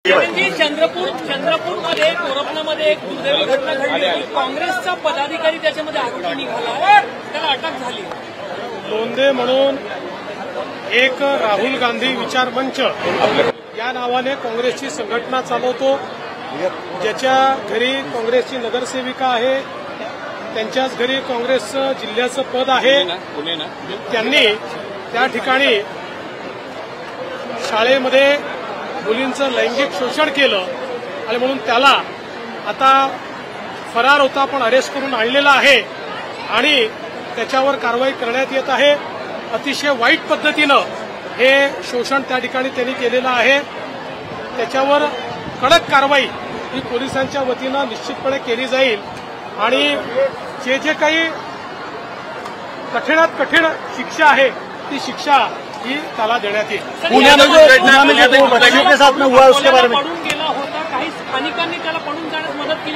चंद्रपूरमध्ये कोरपणामध्ये एक दुर्दैवी घटना घडली होती। काँग्रेसचा पदाधिकारी त्याच्यामध्ये आरोपी निघाला, त्याला अटक झाली। लोंढे म्हणून एक राहुल गांधी विचार मंच या नावाने काँग्रेसची संघटना चालवतो, ज्याच्या घरी काँग्रेसची नगरसेविका आहे, त्यांच्याच घरी काँग्रेसचं जिल्ह्याचं पद आहे। त्यांनी त्या ठिकाणी शाळेमध्ये मुलींचं लैंगिक शोषण केलं आणि म्हणून त्याला आता फरार होता पण अरेस्ट करून आणलेला आहे आणि त्याच्यावर कारवाई करण्यात येत आहे। अतिशय वाईट पद्धतीनं हे शोषण त्या ठिकाणी त्यांनी केलेलं आहे। त्याच्यावर कडक कारवाई ही पोलिसांच्या वतीनं निश्चितपणे केली जाईल आणि जे काही कठीणात कठीण शिक्षा आहे ती शिक्षा ही त्याला देण्यात येईल।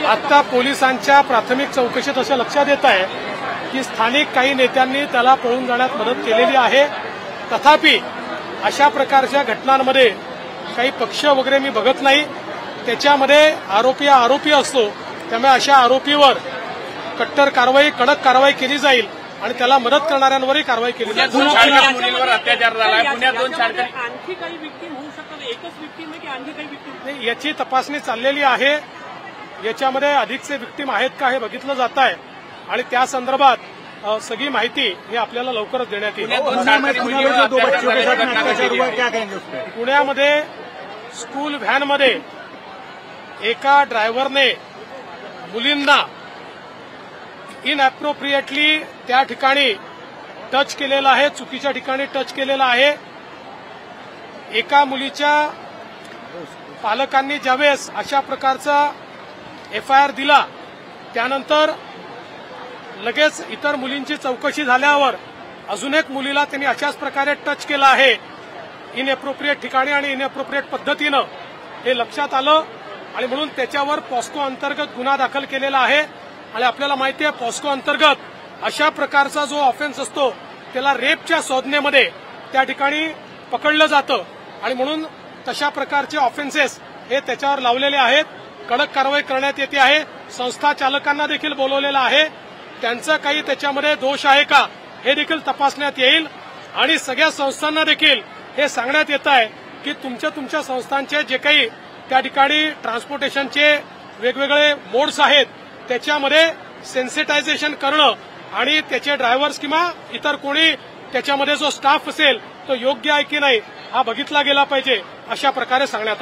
आता पोलिसांच्या प्राथमिक चौकशीत असं लक्षात येत आहे की स्थानिक काही नेत्यांनी त्याला पळून जाण्यात मदत केलेली आहे। तथापि अशा प्रकारच्या घटनांमध्ये काही पक्ष वगैरे मी बघत नाही, त्याच्यामध्ये आरोपी आरोपी असतो, त्यामुळे अशा आरोपीवर कट्टर कारवाई कडक कारवाई केली जाईल आणि त्याला मदत करणाऱ्यांवरही कारवाई केली जाईल। मुलींवर अत्याचार झाला, पुण्यात 2 शाळकरी, आणखी काही विक्टीम होऊ शकतात, एकच विक्टीम आहे की आणखी काही विक्टीम? याची तपासणी चाललेली आहे, याच्यामध्ये अधिकचे विक्टीम आहेत का हे बघितलं जात आहे आणि त्या संदर्भात सगळी माहिती ही आपल्याला लवकरच देण्यात येईल। पुण्यामध्ये स्कूल व्हॅनमध्ये एका ड्रायव्हरने मुलींना इनअप्रोप्रिएटली त्या ठिकाणी टच केलेला आहे, चुकीच्या ठिकाणी टच केलेला आहे। एका मुलीच्या पालकांनी ज्यावेळेस अशा प्रकारचा FIR दिला त्यानंतर लगेच इतर मुलींची चौकशी झाल्यावर अजून एक मुलीला त्यांनी अशाच प्रकारे टच केला आहे इनअप्रोप्रिएट ठिकाणी आणि इनअप्रोप्रिएट पद्धतीनं हे लक्षात आलं आणि म्हणून त्याच्यावर पॉस्को अंतर्गत गुन्हा दाखल केलेला आहे। आणि आपल्याला माहिती आहे पॉस्को अंतर्गत अशा प्रकारचा जो ऑफेन्स असतो त्याला रेपच्या संज्ञेमध्ये त्या ठिकाणी पकडलं जातं आणि म्हणून तशा प्रकारचे ऑफेन्सेस हे त्याच्यावर लावलेले आहेत। कडक कारवाई करण्यात येते आहे। संस्था चालकांना देखील बोलवलेलं आहे, त्यांचं काही त्याच्यामध्ये दोष आहे का हे देखील तपासण्यात येईल आणि सगळ्या संस्थांना देखील हे सांगण्यात येत आहे की तुमच्या संस्थांचे जे काही त्या ठिकाणी ट्रान्सपोर्टेशनचे वेगवेगळे मोड्स आहेत त्याच्यामध्ये सेन्सिटायझेशन करणं आणि त्याचे ड्रायव्हर्स किंवा इतर कोणी त्याच्यामध्ये जो स्टाफ असेल तो योग्य आहे की नाही हा बघितला गेला पाहिजे, अशा प्रकारे सांगण्यात आलं।